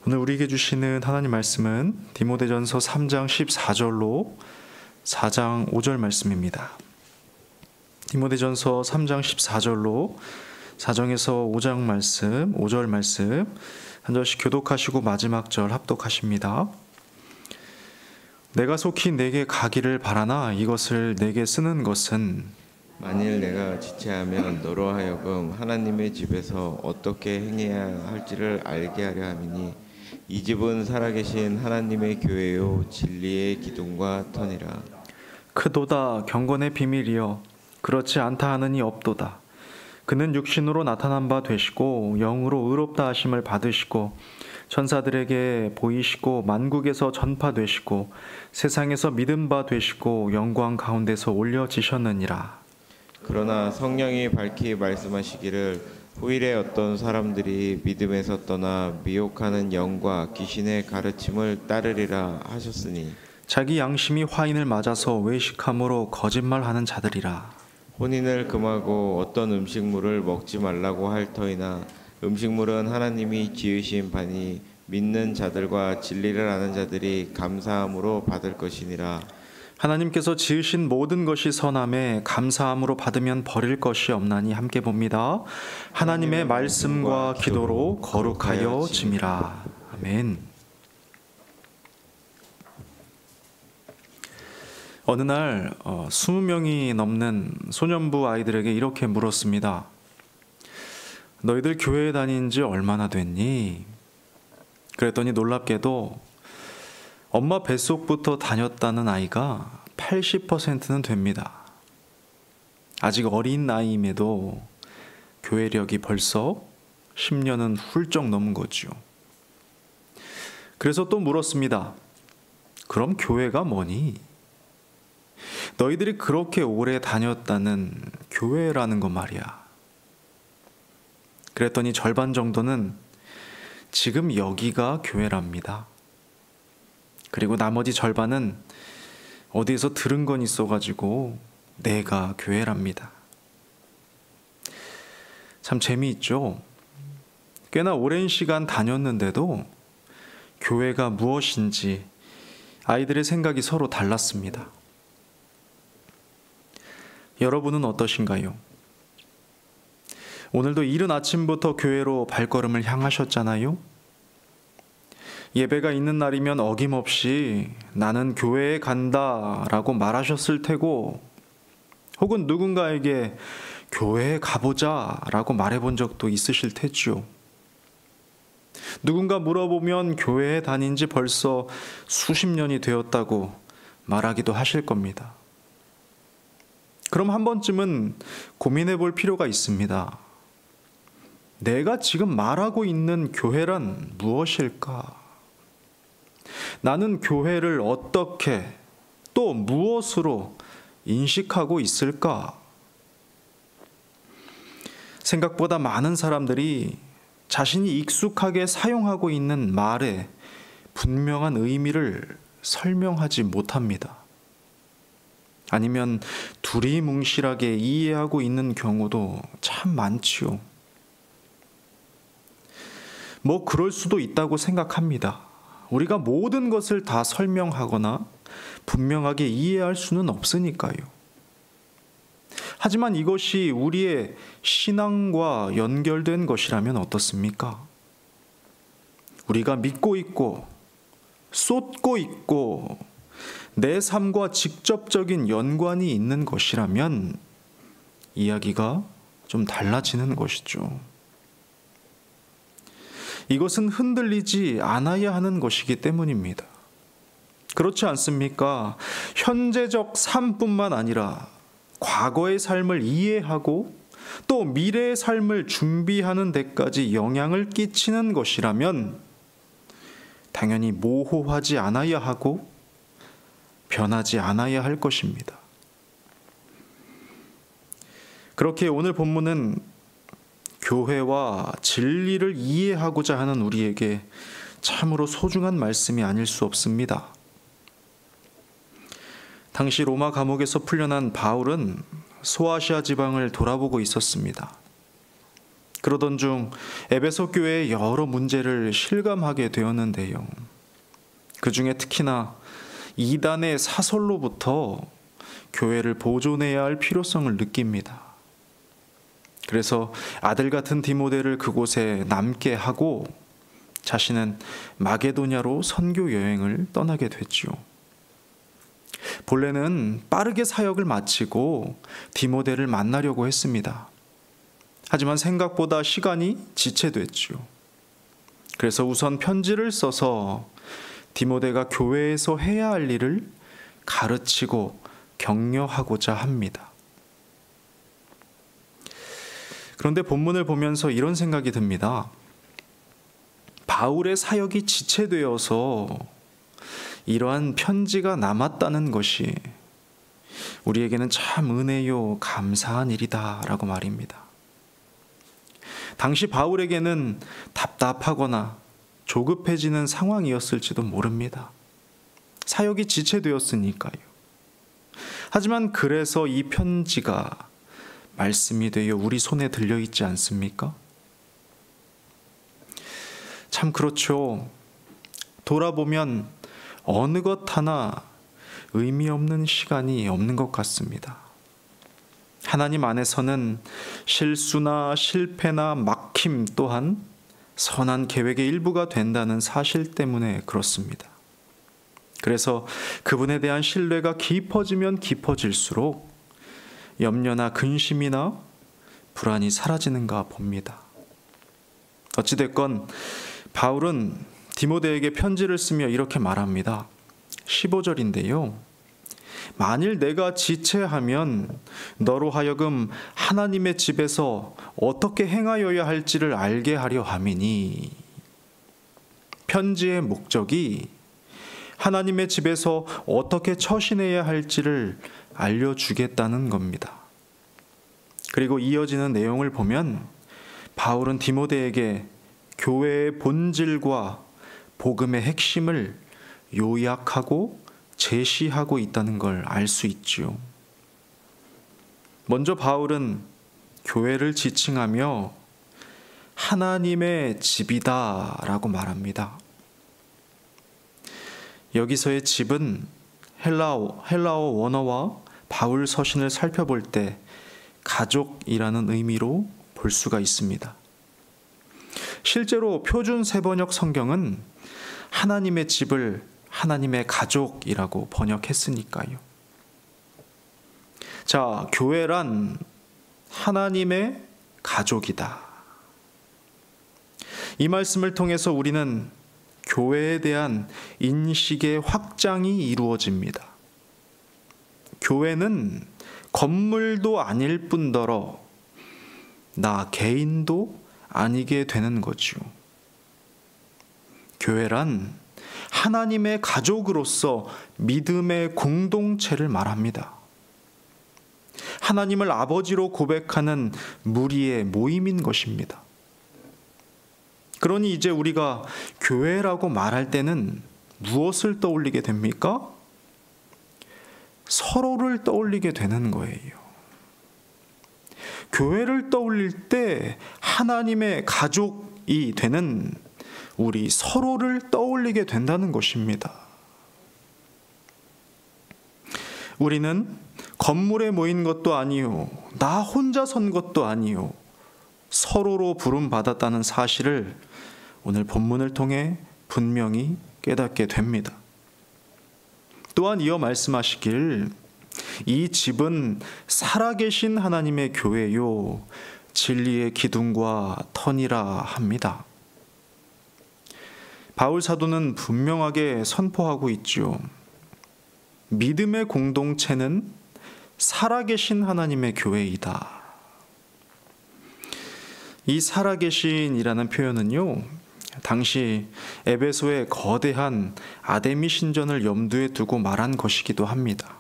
오늘 우리에게 주시는 하나님 말씀은 디모데전서 3장 14절로 4장 5절 말씀입니다. 디모데전서 3장 14절로 4장에서 5장 말씀, 5절 말씀 한 절씩 교독하시고 마지막 절 합독하십니다. 내가 속히 내게 가기를 바라나 이것을 내게 쓰는 것은 만일 내가 지체하면 너로 하여금 하나님의 집에서 어떻게 행해야 할지를 알게 하려 함이니 이 집은 살아계신 하나님의 교회요 진리의 기둥과 터니라. 크도다 경건의 비밀이여 그렇지 않다 하느니 없도다. 그는 육신으로 나타난 바 되시고 영으로 의롭다 하심을 받으시고 천사들에게 보이시고 만국에서 전파되시고 세상에서 믿음 바 되시고 영광 가운데서 올려지셨느니라. 그러나 성령이 밝히 말씀하시기를 후일에 어떤 사람들이 믿음에서 떠나 미혹하는 영과 귀신의 가르침을 따르리라 하셨으니 자기 양심이 화인을 맞아서 외식함으로 거짓말하는 자들이라. 혼인을 금하고 어떤 음식물을 먹지 말라고 할 터이나 음식물은 하나님이 지으신 바니 믿는 자들과 진리를 아는 자들이 감사함으로 받을 것이니라. 하나님께서 지으신 모든 것이 선함에 감사함으로 받으면 버릴 것이 없나니 함께 봅니다. 하나님의 말씀과 기도로 거룩하여 짐이라. 아멘. 어느 날 20명이 넘는 소년부 아이들에게 이렇게 물었습니다. 너희들 교회에 다닌 지 얼마나 됐니? 그랬더니 놀랍게도 엄마 뱃속부터 다녔다는 아이가 80%는 됩니다. 아직 어린 나이임에도 교회력이 벌써 10년은 훌쩍 넘은 거죠. 그래서 또 물었습니다. 그럼 교회가 뭐니? 너희들이 그렇게 오래 다녔다는 교회라는 거 말이야. 그랬더니 절반 정도는 지금 여기가 교회랍니다. 그리고 나머지 절반은 어디에서 들은 건 있어가지고 내가 교회랍니다. 참 재미있죠? 꽤나 오랜 시간 다녔는데도 교회가 무엇인지 아이들의 생각이 서로 달랐습니다. 여러분은 어떠신가요? 오늘도 이른 아침부터 교회로 발걸음을 향하셨잖아요? 예배가 있는 날이면 어김없이 나는 교회에 간다 라고 말하셨을 테고, 혹은 누군가에게 교회에 가보자 라고 말해본 적도 있으실 테지요. 누군가 물어보면 교회에 다닌 지 벌써 수십 년이 되었다고 말하기도 하실 겁니다. 그럼 한 번쯤은 고민해 볼 필요가 있습니다. 내가 지금 말하고 있는 교회란 무엇일까? 나는 교회를 어떻게 또 무엇으로 인식하고 있을까? 생각보다 많은 사람들이 자신이 익숙하게 사용하고 있는 말에 분명한 의미를 설명하지 못합니다. 아니면 두리뭉실하게 이해하고 있는 경우도 참 많지요. 뭐 그럴 수도 있다고 생각합니다. 우리가 모든 것을 다 설명하거나 분명하게 이해할 수는 없으니까요. 하지만 이것이 우리의 신앙과 연결된 것이라면 어떻습니까? 우리가 믿고 있고 쏟고 있고 내 삶과 직접적인 연관이 있는 것이라면 이야기가 좀 달라지는 것이죠. 이것은 흔들리지 않아야 하는 것이기 때문입니다. 그렇지 않습니까? 현재적 삶뿐만 아니라 과거의 삶을 이해하고 또 미래의 삶을 준비하는 데까지 영향을 끼치는 것이라면 당연히 모호하지 않아야 하고 변하지 않아야 할 것입니다. 그렇게 오늘 본문은 교회와 진리를 이해하고자 하는 우리에게 참으로 소중한 말씀이 아닐 수 없습니다. 당시 로마 감옥에서 풀려난 바울은 소아시아 지방을 돌아보고 있었습니다. 그러던 중 에베소 교회의 여러 문제를 실감하게 되었는데요. 그 중에 특히나 이단의 사설로부터 교회를 보존해야 할 필요성을 느낍니다. 그래서 아들 같은 디모데를 그곳에 남게 하고 자신은 마게도냐로 선교 여행을 떠나게 됐지요. 본래는 빠르게 사역을 마치고 디모데를 만나려고 했습니다. 하지만 생각보다 시간이 지체됐지요. 그래서 우선 편지를 써서 디모데가 교회에서 해야 할 일을 가르치고 격려하고자 합니다. 그런데 본문을 보면서 이런 생각이 듭니다. 바울의 사역이 지체되어서 이러한 편지가 남았다는 것이 우리에게는 참 은혜요 감사한 일이다라고 말입니다. 당시 바울에게는 답답하거나 조급해지는 상황이었을지도 모릅니다. 사역이 지체되었으니까요. 하지만 그래서 이 편지가 말씀이 되어 우리 손에 들려 있지 않습니까? 참 그렇죠. 돌아보면 어느 것 하나 의미 없는 시간이 없는 것 같습니다. 하나님 안에서는 실수나 실패나 막힘 또한 선한 계획의 일부가 된다는 사실 때문에 그렇습니다. 그래서 그분에 대한 신뢰가 깊어지면 깊어질수록 염려나 근심이나 불안이 사라지는가 봅니다. 어찌됐건 바울은 디모데에게 편지를 쓰며 이렇게 말합니다. 15절인데요. 만일 내가 지체하면 너로 하여금 하나님의 집에서 어떻게 행하여야 할지를 알게 하려 함이니. 편지의 목적이 하나님의 집에서 어떻게 처신해야 할지를 알려주겠다는 겁니다. 그리고 이어지는 내용을 보면 바울은 디모데에게 교회의 본질과 복음의 핵심을 요약하고 제시하고 있다는 걸 알 수 있지요. 먼저 바울은 교회를 지칭하며 하나님의 집이다라고 말합니다. 여기서의 집은 헬라어 원어와 바울 서신을 살펴볼 때 가족이라는 의미로 볼 수가 있습니다. 실제로 표준 세번역 성경은 하나님의 집을 하나님의 가족이라고 번역했으니까요. 자, 교회란 하나님의 가족이다. 이 말씀을 통해서 우리는 교회에 대한 인식의 확장이 이루어집니다. 교회는 건물도 아닐 뿐더러 나 개인도 아니게 되는 거죠. 교회란 하나님의 가족으로서 믿음의 공동체를 말합니다. 하나님을 아버지로 고백하는 무리의 모임인 것입니다. 그러니 이제 우리가 교회라고 말할 때는 무엇을 떠올리게 됩니까? 서로를 떠올리게 되는 거예요. 교회를 떠올릴 때 하나님의 가족이 되는 우리 서로를 떠올리게 된다는 것입니다. 우리는 건물에 모인 것도 아니요, 나 혼자 선 것도 아니요, 서로로 부름받았다는 사실을 오늘 본문을 통해 분명히 깨닫게 됩니다. 또한 이어 말씀하시길 이 집은 살아계신 하나님의 교회요 진리의 기둥과 터니라 합니다. 바울 사도는 분명하게 선포하고 있죠. 믿음의 공동체는 살아계신 하나님의 교회이다. 이 살아계신이라는 표현은요, 당시 에베소의 거대한 아데미 신전을 염두에 두고 말한 것이기도 합니다.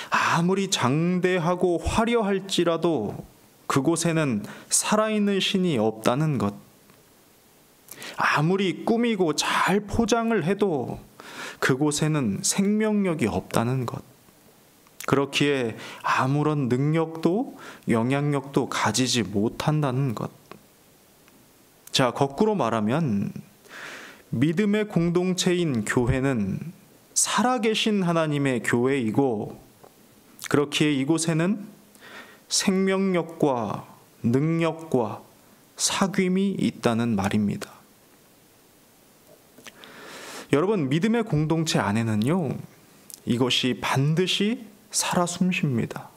아무리 장대하고 화려할지라도 그곳에는 살아있는 신이 없다는 것. 아무리 꾸미고 잘 포장을 해도 그곳에는 생명력이 없다는 것. 그렇기에 아무런 능력도 영향력도 가지지 못한다는 것. 자, 거꾸로 말하면 믿음의 공동체인 교회는 살아계신 하나님의 교회이고, 그렇기에 이곳에는 생명력과 능력과 사귐이 있다는 말입니다. 여러분, 믿음의 공동체 안에는요, 이것이 반드시 살아 숨쉽니다.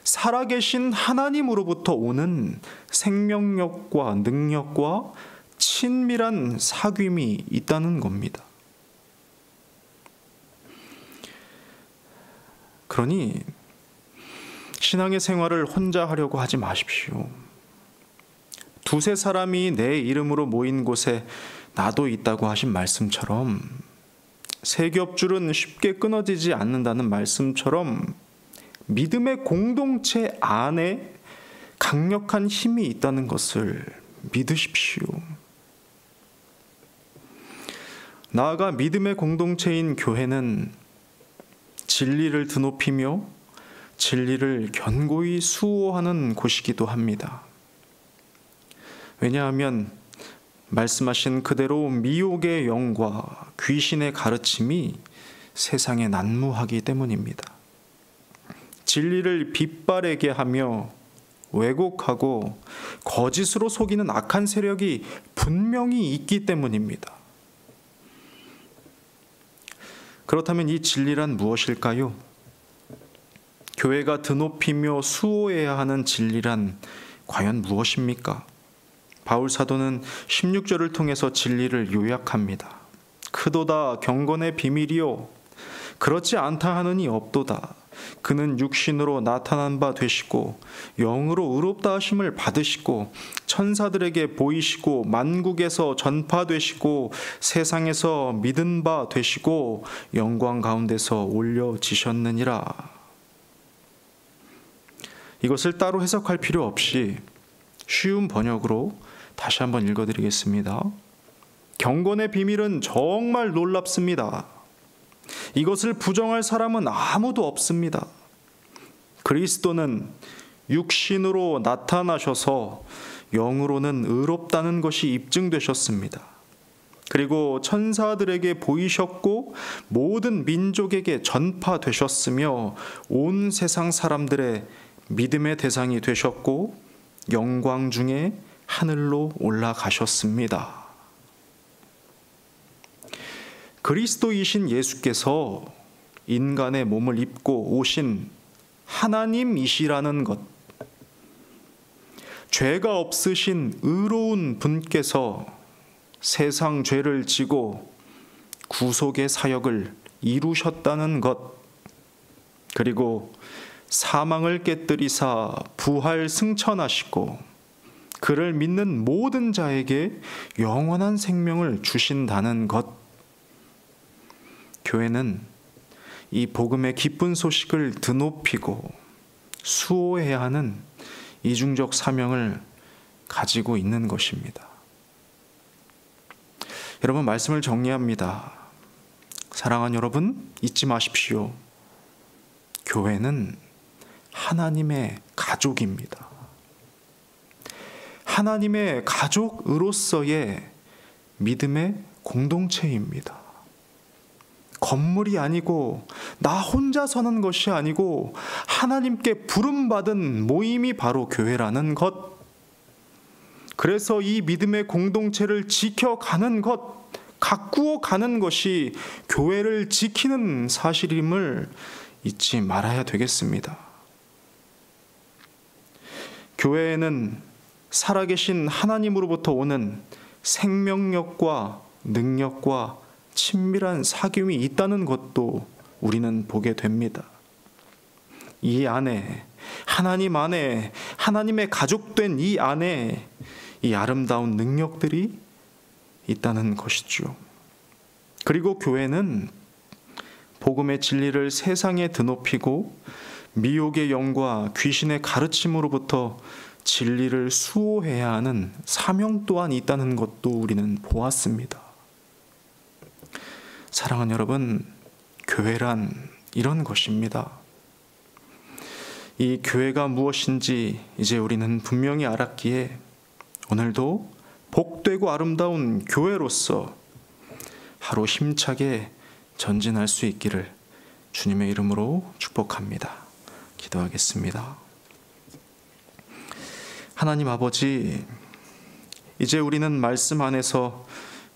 살아계신 하나님으로부터 오는 생명력과 능력과 친밀한 사귐이 있다는 겁니다. 그러니 신앙의 생활을 혼자 하려고 하지 마십시오. 두세 사람이 내 이름으로 모인 곳에 나도 있다고 하신 말씀처럼, 세 겹줄은 쉽게 끊어지지 않는다는 말씀처럼 믿음의 공동체 안에 강력한 힘이 있다는 것을 믿으십시오. 나아가 믿음의 공동체인 교회는 진리를 드높이며 진리를 견고히 수호하는 곳이기도 합니다. 왜냐하면 말씀하신 그대로 미혹의 영과 귀신의 가르침이 세상에 난무하기 때문입니다. 진리를 빛바래게 하며 왜곡하고 거짓으로 속이는 악한 세력이 분명히 있기 때문입니다. 그렇다면 이 진리란 무엇일까요? 교회가 드높이며 수호해야 하는 진리란 과연 무엇입니까? 바울 사도는 16절을 통해서 진리를 요약합니다. 크도다 경건의 비밀이요 그렇지 않다 하느니 없도다. 그는 육신으로 나타난 바 되시고 영으로 의롭다 하심을 받으시고 천사들에게 보이시고 만국에서 전파되시고 세상에서 믿은 바 되시고 영광 가운데서 올려지셨느니라. 이것을 따로 해석할 필요 없이 쉬운 번역으로 다시 한번 읽어드리겠습니다. 경건의 비밀은 정말 놀랍습니다. 이것을 부정할 사람은 아무도 없습니다. 그리스도는 육신으로 나타나셔서 영으로는 의롭다는 것이 입증되셨습니다. 그리고 천사들에게 보이셨고 모든 민족에게 전파되셨으며 온 세상 사람들의 믿음의 대상이 되셨고 영광 중에 하늘로 올라가셨습니다. 그리스도이신 예수께서 인간의 몸을 입고 오신 하나님이시라는 것, 죄가 없으신 의로운 분께서 세상 죄를 지고 구속의 사역을 이루셨다는 것, 그리고 사망을 깨뜨리사 부활 승천하시고 그를 믿는 모든 자에게 영원한 생명을 주신다는 것. 교회는 이 복음의 기쁜 소식을 드높이고 수호해야 하는 이중적 사명을 가지고 있는 것입니다. 여러분, 말씀을 정리합니다. 사랑하는 여러분, 잊지 마십시오. 교회는 하나님의 가족입니다. 하나님의 가족으로서의 믿음의 공동체입니다. 건물이 아니고 나 혼자 서는 것이 아니고 하나님께 부름받은 모임이 바로 교회라는 것. 그래서 이 믿음의 공동체를 지켜가는 것, 가꾸어 가는 것이 교회를 지키는 사실임을 잊지 말아야 되겠습니다. 교회에는 살아계신 하나님으로부터 오는 생명력과 능력과 친밀한 사귐이 있다는 것도 우리는 보게 됩니다. 이 안에, 하나님 안에, 하나님의 가족된 이 안에 이 아름다운 능력들이 있다는 것이죠. 그리고 교회는 복음의 진리를 세상에 드높이고 미혹의 영과 귀신의 가르침으로부터 진리를 수호해야 하는 사명 또한 있다는 것도 우리는 보았습니다. 사랑하는 여러분, 교회란 이런 것입니다. 이 교회가 무엇인지 이제 우리는 분명히 알았기에 오늘도 복되고 아름다운 교회로서 하루 힘차게 전진할 수 있기를 주님의 이름으로 축복합니다. 기도하겠습니다. 하나님 아버지, 이제 우리는 말씀 안에서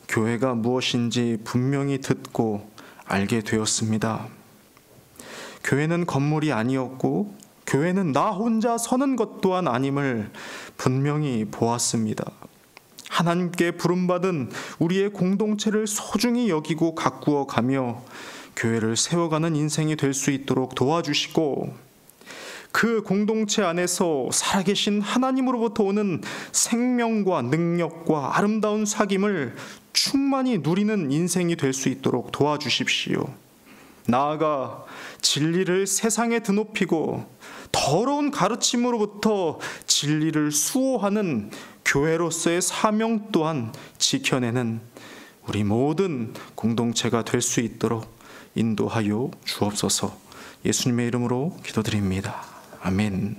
교회가 무엇인지 분명히 듣고 알게 되었습니다. 교회는 건물이 아니었고 교회는 나 혼자 서는 것 또한 아님을 분명히 보았습니다. 하나님께 부름받은 우리의 공동체를 소중히 여기고 가꾸어 가며 교회를 세워가는 인생이 될 수 있도록 도와주시고, 그 공동체 안에서 살아계신 하나님으로부터 오는 생명과 능력과 아름다운 사귐을 충만히 누리는 인생이 될 수 있도록 도와주십시오. 나아가 진리를 세상에 드높이고 더러운 가르침으로부터 진리를 수호하는 교회로서의 사명 또한 지켜내는 우리 모든 공동체가 될 수 있도록 인도하여 주옵소서. 예수님의 이름으로 기도드립니다. 아멘.